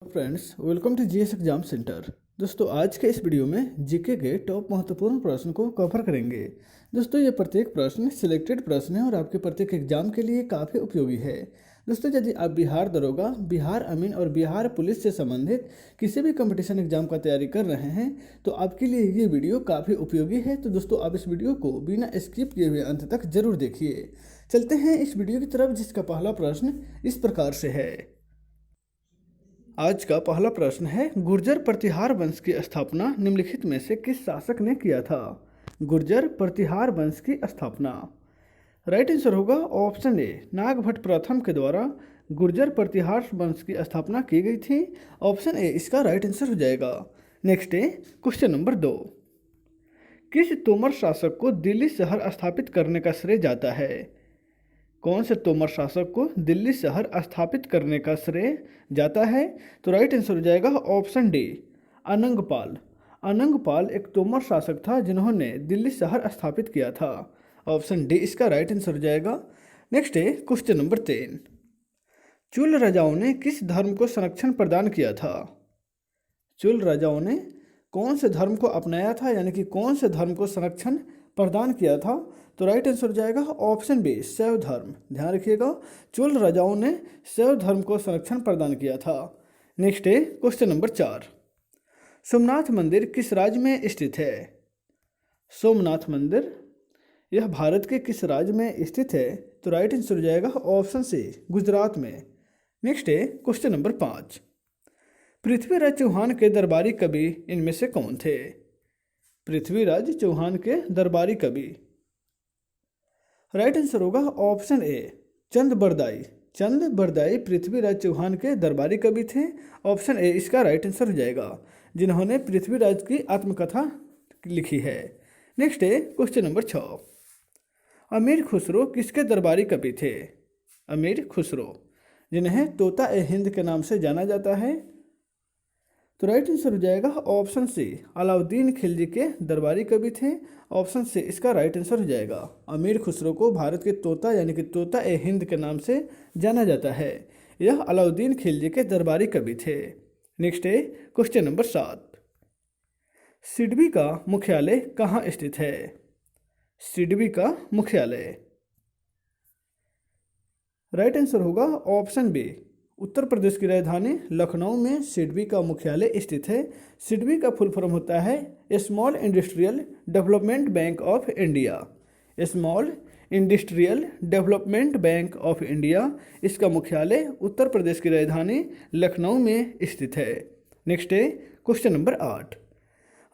Friends, welcome to GS exam centre. दोस्तों, आज के इस वीडियो में जीके के टॉप महत्वपूर्ण प्रश्न को कवर करेंगे। दोस्तों, ये प्रत्येक प्रश्न सिलेक्टेड प्रश्न है और आपके प्रत्येक एग्जाम के लिए काफ़ी उपयोगी है। दोस्तों, यदि आप बिहार दरोगा, बिहार अमीन और बिहार पुलिस से संबंधित किसी भी कंपटीशन एग्जाम का तैयारी कर रहे हैं तो आपके लिए ये वीडियो काफ़ी उपयोगी है। तो दोस्तों, आप इस वीडियो को बिना स्किप किए हुए अंत तक जरूर देखिए। चलते हैं इस वीडियो की तरफ, जिसका पहला प्रश्न इस प्रकार से है। आज का पहला प्रश्न है, गुर्जर प्रतिहार वंश की स्थापना निम्नलिखित में से किस शासक ने किया था? गुर्जर प्रतिहार वंश की स्थापना। राइट आंसर होगा ऑप्शन ए, नागभट्ट प्रथम के द्वारा गुर्जर प्रतिहार वंश की स्थापना की गई थी। ऑप्शन ए इसका राइट आंसर हो जाएगा। नेक्स्ट है क्वेश्चन नंबर 2। किस तोमर शासक को दिल्ली शहर स्थापित करने का श्रेय जाता है? कौन से तोमर शासक को दिल्ली शहर स्थापित करने का श्रेय जाता है? तो राइट आंसर हो जाएगा ऑप्शन डी, अनंगपाल। अनंगपाल एक तोमर शासक था जिन्होंने दिल्ली शहर स्थापित किया था। ऑप्शन डी इसका राइट आंसर हो जाएगा। नेक्स्ट है क्वेश्चन नंबर 3। चुल राजाओं ने किस धर्म को संरक्षण प्रदान किया था? चुल राजाओं ने कौन से धर्म को अपनाया था, यानी कि कौन से धर्म को संरक्षण प्रदान किया था? तो राइट आंसर हो जाएगा ऑप्शन बी, शैव धर्म। ध्यान रखिएगा, चुल राजाओं ने शैव धर्म को संरक्षण प्रदान किया था। नेक्स्ट है क्वेश्चन नंबर 4। सोमनाथ मंदिर किस राज्य में स्थित है? सोमनाथ मंदिर यह भारत के किस राज्य में स्थित है? तो राइट आंसर हो जाएगा ऑप्शन सी, गुजरात में। नेक्स्ट है क्वेश्चन नंबर 5। पृथ्वीराज चौहान के दरबारी कवि इनमें से कौन थे? पृथ्वीराज चौहान के दरबारी कवि। राइट आंसर होगा ऑप्शन ए, चंद बरदाई। चंद बरदाई पृथ्वीराज चौहान के दरबारी कवि थे। ऑप्शन ए इसका राइट आंसर हो जाएगा, जिन्होंने पृथ्वीराज की आत्मकथा लिखी है। नेक्स्ट है क्वेश्चन नंबर 6। अमीर खुसरो किसके दरबारी कवि थे? अमीर खुसरो, जिन्हें तोता ए हिंद के नाम से जाना जाता है। तो राइट आंसर हो जाएगा ऑप्शन सी, अलाउद्दीन खिलजी के दरबारी कवि थे। ऑप्शन सी इसका राइट आंसर हो जाएगा। अमीर खुसरो को भारत के तोता यानी कि तोता ए हिंद के नाम से जाना जाता है। यह अलाउद्दीन खिलजी के दरबारी कवि थे। नेक्स्ट है क्वेश्चन नंबर 7। सिडबी का मुख्यालय कहाँ स्थित है? सिडबी का मुख्यालय। राइट आंसर होगा ऑप्शन बी, उत्तर प्रदेश की राजधानी लखनऊ में सिडबी का मुख्यालय स्थित है। सिडबी का फुल फॉर्म होता है small industrial development bank of India. Small industrial development bank of India, इसका मुख्यालय उत्तर प्रदेश की राजधानी लखनऊ में स्थित है। नेक्स्ट है क्वेश्चन नंबर 8।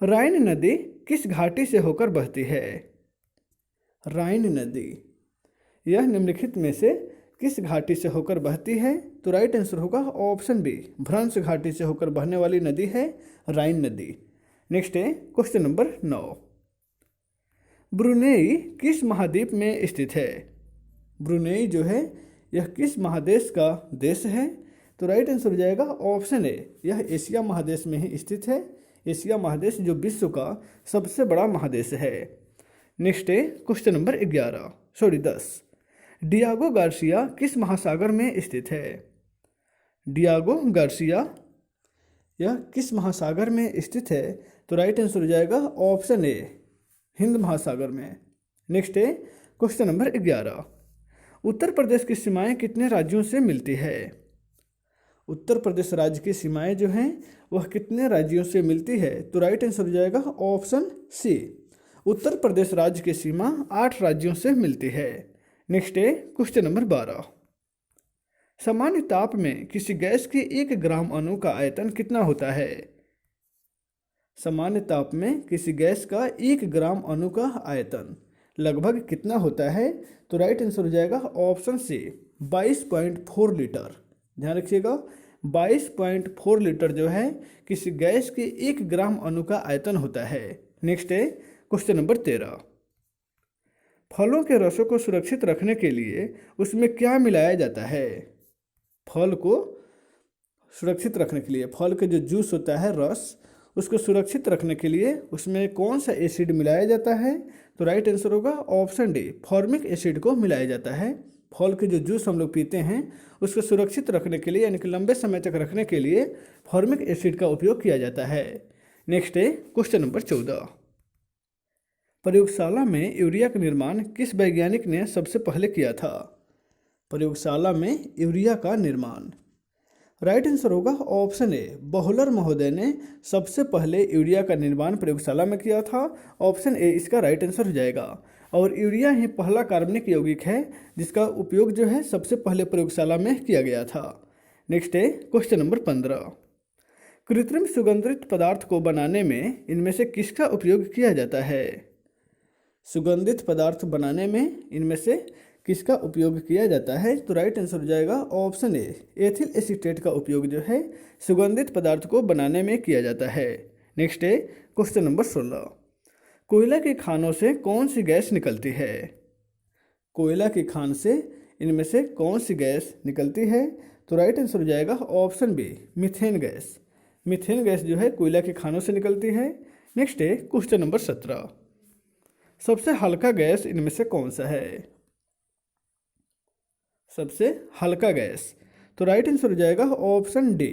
राइन नदी किस घाटी से होकर बहती है? राइन नदी यह निम्नलिखित में से किस घाटी से होकर बहती है? तो राइट आंसर होगा ऑप्शन बी, भ्रंश घाटी से होकर बहने वाली नदी है राइन नदी। नेक्स्ट है क्वेश्चन नंबर 9। ब्रुनेई किस महाद्वीप में स्थित है? ब्रुनेई जो है यह किस महादेश का देश है? तो राइट आंसर हो जाएगा ऑप्शन ए, यह एशिया महादेश में ही स्थित है। एशिया महादेश जो विश्व का सबसे बड़ा महादेश है। नेक्स्ट है क्वेश्चन नंबर 10। डियागो गार्सिया किस महासागर में स्थित है? डियागो गार्सिया यह किस महासागर में स्थित है? तो राइट आंसर हो जाएगा ऑप्शन ए, हिंद महासागर में। नेक्स्ट है क्वेश्चन नंबर 11। उत्तर प्रदेश की सीमाएं कितने राज्यों से मिलती है? उत्तर प्रदेश राज्य की सीमाएं जो हैं वह कितने राज्यों से मिलती है? तो राइट आंसर हो जाएगा ऑप्शन सी, उत्तर प्रदेश राज्य की सीमा 8 राज्यों से मिलती है। नेक्स्ट है क्वेश्चन नंबर 12। सामान्य ताप में किसी गैस के 1 ग्राम अणु का आयतन कितना होता है? सामान्य ताप में किसी गैस का 1 ग्राम अणु का आयतन लगभग कितना होता है? तो राइट आंसर हो जाएगा ऑप्शन सी, 22.4 लीटर। ध्यान रखिएगा, 22.4 लीटर जो है किसी गैस के 1 ग्राम अणु का आयतन होता है। नेक्स्ट है क्वेश्चन नंबर 13। फलों के रसों को सुरक्षित रखने के लिए उसमें क्या मिलाया जाता है? फल को सुरक्षित रखने के लिए, फल के जो जूस होता है रस, उसको सुरक्षित रखने के लिए उसमें कौन सा एसिड मिलाया जाता है? तो राइट आंसर होगा ऑप्शन डी, फॉर्मिक एसिड को मिलाया जाता है। फल के जो जूस हम लोग पीते हैं उसको सुरक्षित रखने के लिए यानी कि लंबे समय तक रखने के लिए फॉर्मिक एसिड का उपयोग किया जाता है। नेक्स्ट है क्वेश्चन नंबर 14। प्रयोगशाला में यूरिया का निर्माण किस वैज्ञानिक ने सबसे पहले किया था? प्रयोगशाला में यूरिया का निर्माण, राइट आंसर होगा ऑप्शन ए, बहोलर महोदय ने सबसे पहले यूरिया का निर्माण प्रयोगशाला में किया था। ऑप्शन ए इसका राइट आंसर हो जाएगा। और यूरिया ही पहला कार्बनिक यौगिक है जिसका उपयोग जो है सबसे पहले प्रयोगशाला में किया गया था। नेक्स्ट है क्वेश्चन नंबर 15। कृत्रिम सुगंधित पदार्थ को बनाने में इनमें से किसका उपयोग किया जाता है? सुगंधित पदार्थ बनाने में इनमें से किसका उपयोग किया जाता है? तो राइट आंसर हो जाएगा ऑप्शन ए, एथिल एसीटेट का उपयोग जो है सुगंधित पदार्थ को बनाने में किया जाता है। नेक्स्ट है क्वेश्चन नंबर 16। कोयला की खानों से कौन सी गैस निकलती है? कोयला की खान से इनमें से कौन सी गैस निकलती है? तो राइट आंसर हो जाएगा option B, methane gas. Methane gas जो है कोयला की खानों से निकलती है। नेक्स्ट है क्वेश्चन नंबर 17। सबसे हल्का गैस इनमें से कौन सा है? सबसे हल्का गैस, तो राइट आंसर हो जाएगा ऑप्शन डी,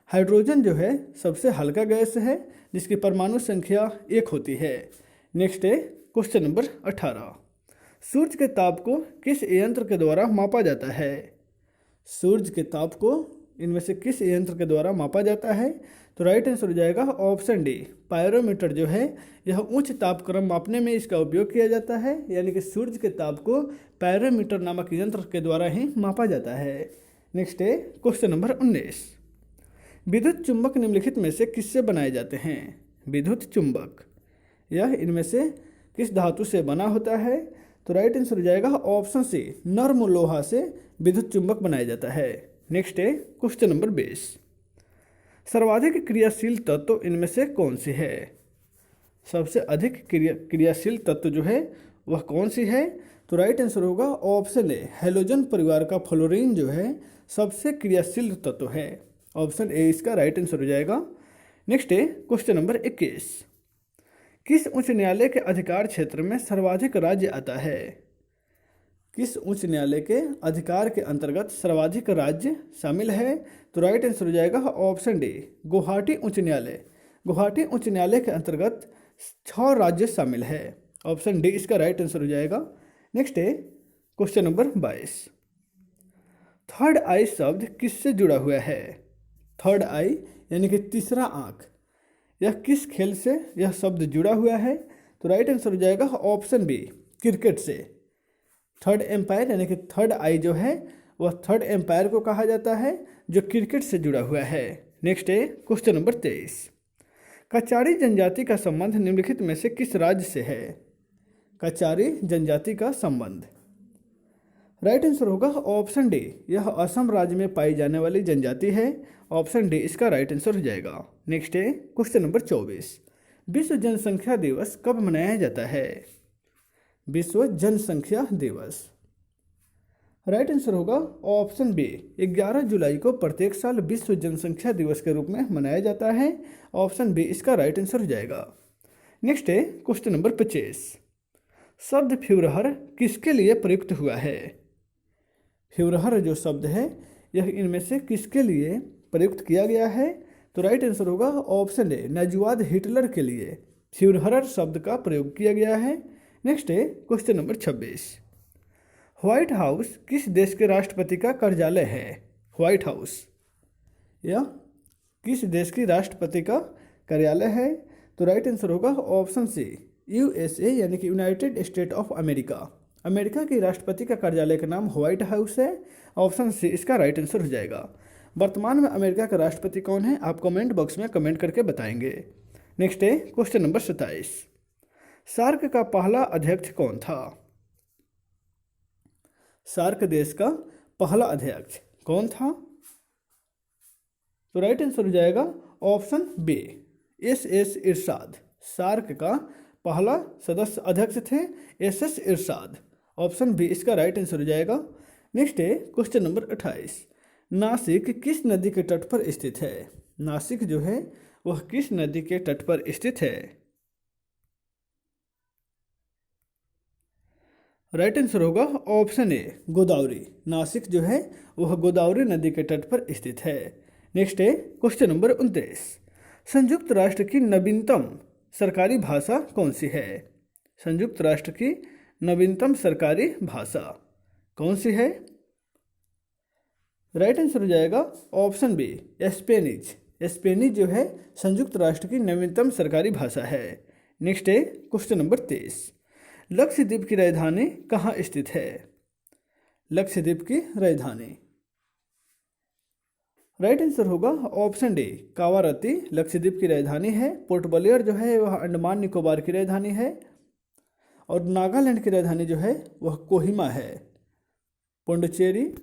हाइड्रोजन जो है सबसे हल्का गैस है जिसकी परमाणु संख्या 1 होती है। नेक्स्ट है क्वेश्चन नंबर 18। सूर्य के ताप को किस यंत्र के द्वारा मापा जाता है? सूर्य के ताप को इनमें से किस यंत्र के द्वारा मापा जाता है? तो राइट आंसर हो जाएगा ऑप्शन डी, पायरोमीटर जो है यह उच्च तापक्रम मापने में इसका उपयोग किया जाता है, यानी कि सूर्य के ताप को पायरोमीटर नामक यंत्र के द्वारा ही मापा जाता है। नेक्स्ट है क्वेश्चन नंबर 19। विद्युत चुंबक निम्नलिखित में से किससे बनाए जाते हैं? विद्युत चुंबक यह इनमें से किस धातु से बना होता है? तो राइट आंसर हो जाएगा ऑप्शन सी, नर्म लोहा से विद्युत चुंबक बनाया जाता है। नेक्स्ट है क्वेश्चन नंबर 20। सर्वाधिक क्रियाशील तत्व इनमें से कौन सी है? सबसे अधिक क्रियाशील तत्व जो है वह कौन सी है? तो राइट आंसर होगा ऑप्शन ए, हैलोजन परिवार का फ्लोरीन जो है सबसे क्रियाशील तत्व है। ऑप्शन ए इसका राइट आंसर हो जाएगा। नेक्स्ट है क्वेश्चन नंबर 21। किस उच्च न्यायालय के अधिकार क्षेत्र में सर्वाधिक राज्य आता है? किस उच्च न्यायालय के अधिकार के अंतर्गत सर्वाधिक राज्य शामिल है? तो राइट आंसर हो जाएगा ऑप्शन डी, गुवाहाटी उच्च न्यायालय। गुवाहाटी उच्च न्यायालय के अंतर्गत 6 राज्य शामिल है। ऑप्शन डी इसका राइट आंसर हो जाएगा। नेक्स्ट है क्वेश्चन नंबर 22। थर्ड आई शब्द किससे जुड़ा हुआ है? थर्ड आई यानी कि तीसरा आंख, यह किस खेल से यह शब्द जुड़ा हुआ है? तो राइट आंसर हो जाएगा ऑप्शन बी, क्रिकेट से। थर्ड एम्पायर यानी कि थर्ड आई जो है वह थर्ड एम्पायर को कहा जाता है जो क्रिकेट से जुड़ा हुआ है। नेक्स्ट है क्वेश्चन नंबर 23। कचारी जनजाति का संबंध निम्नलिखित में से किस राज्य से है? कचारी जनजाति का संबंध, राइट आंसर होगा ऑप्शन डी, यह असम राज्य में पाई जाने वाली जनजाति है। ऑप्शन डी इसका राइट आंसर हो जाएगा। नेक्स्ट है क्वेश्चन नंबर 24। विश्व जनसंख्या दिवस कब मनाया जाता है? विश्व जनसंख्या दिवस, राइट आंसर होगा ऑप्शन बी, 11 जुलाई को प्रत्येक साल विश्व जनसंख्या दिवस के रूप में मनाया जाता है। ऑप्शन बी इसका राइट आंसर हो जाएगा। नेक्स्ट है क्वेश्चन नंबर 25। शब्द फ्यूरहर किसके लिए प्रयुक्त हुआ है? फ्यूरहर जो शब्द है यह इनमें से किसके लिए प्रयुक्त किया गया है? तो राइट आंसर होगा ऑप्शन ए, नजुआद हिटलर के लिए फ्यूरहर शब्द का प्रयोग किया गया है। नेक्स्ट है क्वेश्चन नंबर 26। व्हाइट हाउस किस देश के राष्ट्रपति का कार्यालय है? व्हाइट हाउस यह किस देश की राष्ट्रपति का कार्यालय है? तो राइट आंसर होगा ऑप्शन सी, यूएसए यानी कि United state of America. America के राष्ट्रपति का कार्यालय का नाम व्हाइट हाउस है। ऑप्शन सी इसका राइट आंसर हो जाएगा। वर्तमान में अमेरिका का राष्ट्रपति कौन है आप कमेंट बॉक्स में कमेंट करके बताएंगे। नेक्स्ट है क्वेश्चन नंबर 27। सार्क का पहला अध्यक्ष कौन था? सार्क देश का पहला अध्यक्ष कौन था? तो राइट आंसर हो जाएगा ऑप्शन बी, एस इरशाद। सार्क का पहला सदस्य अध्यक्ष थे एस इरशाद। ऑप्शन बी इसका राइट आंसर हो जाएगा। नेक्स्ट है क्वेश्चन नंबर 28। नासिक किस नदी के तट पर स्थित है? नासिक जो है वह किस नदी के तट पर स्थित है? राइट आंसर होगा ऑप्शन ए गोदावरी। नासिक जो है वह गोदावरी नदी के तट पर स्थित है। नेक्स्ट है क्वेश्चन नंबर 29। संयुक्त राष्ट्र की नवीनतम सरकारी भाषा कौन सी है? संयुक्त राष्ट्र की नवीनतम सरकारी भाषा कौन सी है? राइट आंसर हो जाएगा ऑप्शन बी स्पेनिश। स्पेनिश जो है संयुक्त राष्ट्र की नवीनतम सरकारी भाषा है। नेक्स्ट है क्वेश्चन नंबर 23। लक्षद्वीप की राजधानी कहाँ स्थित है? लक्षद्वीप की राजधानी राइट आंसर होगा ऑप्शन डी कावारत्ती लक्षद्वीप की राजधानी है। पोर्ट ब्लेयर जो है वह अंडमान निकोबार की राजधानी है और नागालैंड की राजधानी जो है वह कोहिमा है। पुडुचेरी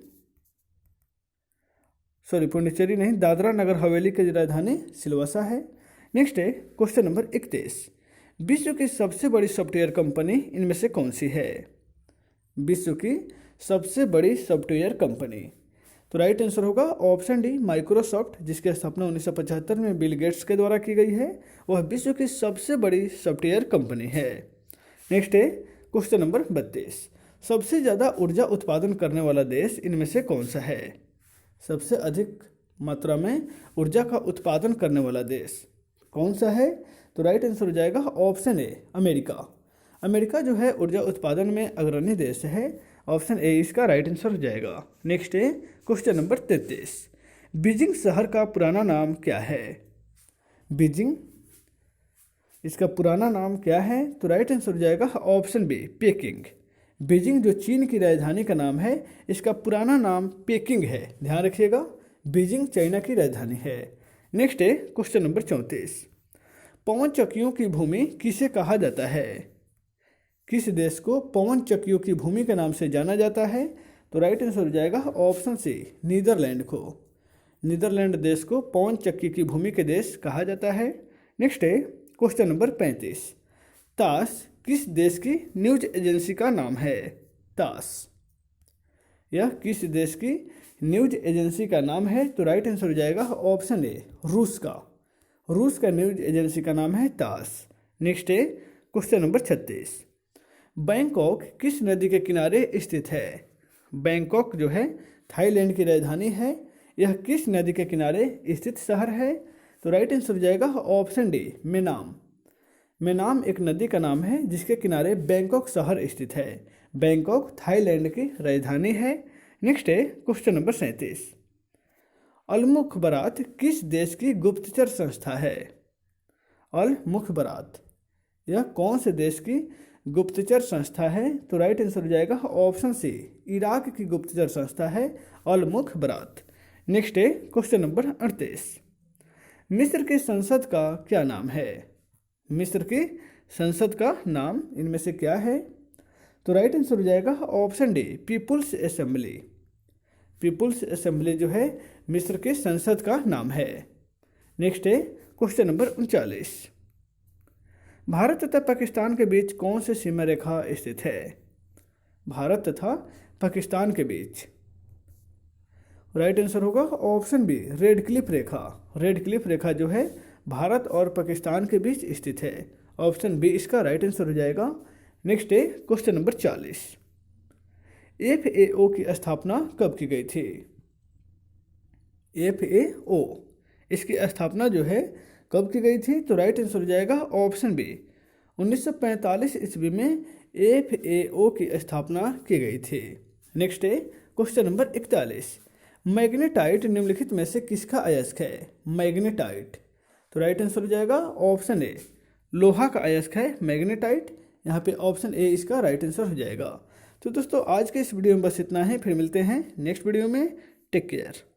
नहीं, दादरा नगर हवेली की राजधानी सिलवासा है। नेक्स्ट है क्वेश्चन नंबर 31। विश्व की सबसे बड़ी सॉफ्टवेयर कंपनी इनमें से कौन सी है? विश्व की सबसे बड़ी सॉफ्टवेयर कंपनी, तो राइट आंसर होगा ऑप्शन डी माइक्रोसॉफ्ट, जिसकी स्थापना 1975 में बिल गेट्स के द्वारा की गई है। वह विश्व की सबसे बड़ी सॉफ्टवेयर कंपनी है। नेक्स्ट है क्वेश्चन नंबर 32। सबसे ज़्यादा ऊर्जा उत्पादन करने वाला देश इनमें से कौन सा है? सबसे अधिक मात्रा में ऊर्जा का उत्पादन करने वाला देश कौन सा है? तो राइट आंसर हो जाएगा ऑप्शन ए अमेरिका। अमेरिका जो है ऊर्जा उत्पादन में अग्रणी देश है। ऑप्शन ए इसका राइट आंसर हो जाएगा। नेक्स्ट है क्वेश्चन नंबर 33। बीजिंग शहर का पुराना नाम क्या है? बीजिंग इसका पुराना नाम क्या है? तो राइट आंसर हो जाएगा ऑप्शन बी पेकिंग। बीजिंग जो चीन की राजधानी का नाम है, इसका पुराना नाम पेकिंग है। ध्यान रखिएगा, बीजिंग चाइना की राजधानी है। नेक्स्ट है क्वेश्चन नंबर 34। पवन चक्कियों की भूमि किसे कहा जाता है? किस देश को पवन चक्कियों की भूमि के नाम से जाना जाता है? तो राइट आंसर हो जाएगा ऑप्शन सी नीदरलैंड को। नीदरलैंड देश को पवन चक्की की भूमि के देश कहा जाता है। नेक्स्ट है क्वेश्चन नंबर 35। तास किस देश की न्यूज एजेंसी का नाम है? तास यह किस देश की न्यूज एजेंसी का नाम है? तो राइट आंसर हो जाएगा ऑप्शन ए रूस का। रूस का न्यूज एजेंसी का नाम है तास। नेक्स्ट है क्वेश्चन नंबर 36। बैंकॉक किस नदी के किनारे स्थित है? बैंकॉक जो है थाईलैंड की राजधानी है। यह किस नदी के किनारे स्थित शहर है? तो राइट आंसर हो जाएगा ऑप्शन डी मेनाम। मेनाम एक नदी का नाम है जिसके किनारे बैंकॉक शहर स्थित है। बैंकॉक थाईलैंड की राजधानी है। नेक्स्ट है क्वेश्चन नंबर 37। अल मुखबरात किस देश की गुप्तचर संस्था है? अल मुखबरात यह कौन से देश की गुप्तचर संस्था है? तो राइट आंसर हो जाएगा ऑप्शन सी इराक की गुप्तचर संस्था है अल मुखबरात। नेक्स्ट है क्वेश्चन नंबर 38। मिस्र की संसद का क्या नाम है? मिस्र की संसद का नाम इनमें से क्या है? तो राइट आंसर हो जाएगा option D people's assembly. People's assembly जो है मिस्र के संसद का नाम है। नेक्स्ट है क्वेश्चन नंबर 39। भारत तथा पाकिस्तान के बीच कौन सी सीमा रेखा स्थित है? भारत तथा पाकिस्तान के बीच राइट आंसर होगा ऑप्शन बी रेड क्लिफ रेखा। रेड क्लिफ रेखा जो है भारत और पाकिस्तान के बीच स्थित है। ऑप्शन बी इसका राइट आंसर हो जाएगा। नेक्स्ट है क्वेश्चन नंबर 40। FAO की स्थापना कब की गई थी? FAO इसकी स्थापना जो है कब की गई थी? तो राइट आंसर हो जाएगा ऑप्शन बी 1945 ईस्वी में FAO की स्थापना की गई थी। नेक्स्ट है क्वेश्चन नंबर 41। मैग्नेटाइट निम्नलिखित में से किसका अयस्क है? मैग्नेटाइट, तो राइट आंसर हो जाएगा ऑप्शन ए लोहा का अयस्क है मैग्नेटाइट। यहाँ पे ऑप्शन ए इसका राइट आंसर हो जाएगा। तो दोस्तों आज के इस वीडियो में बस इतना है, फिर मिलते हैं नेक्स्ट वीडियो में। Take care.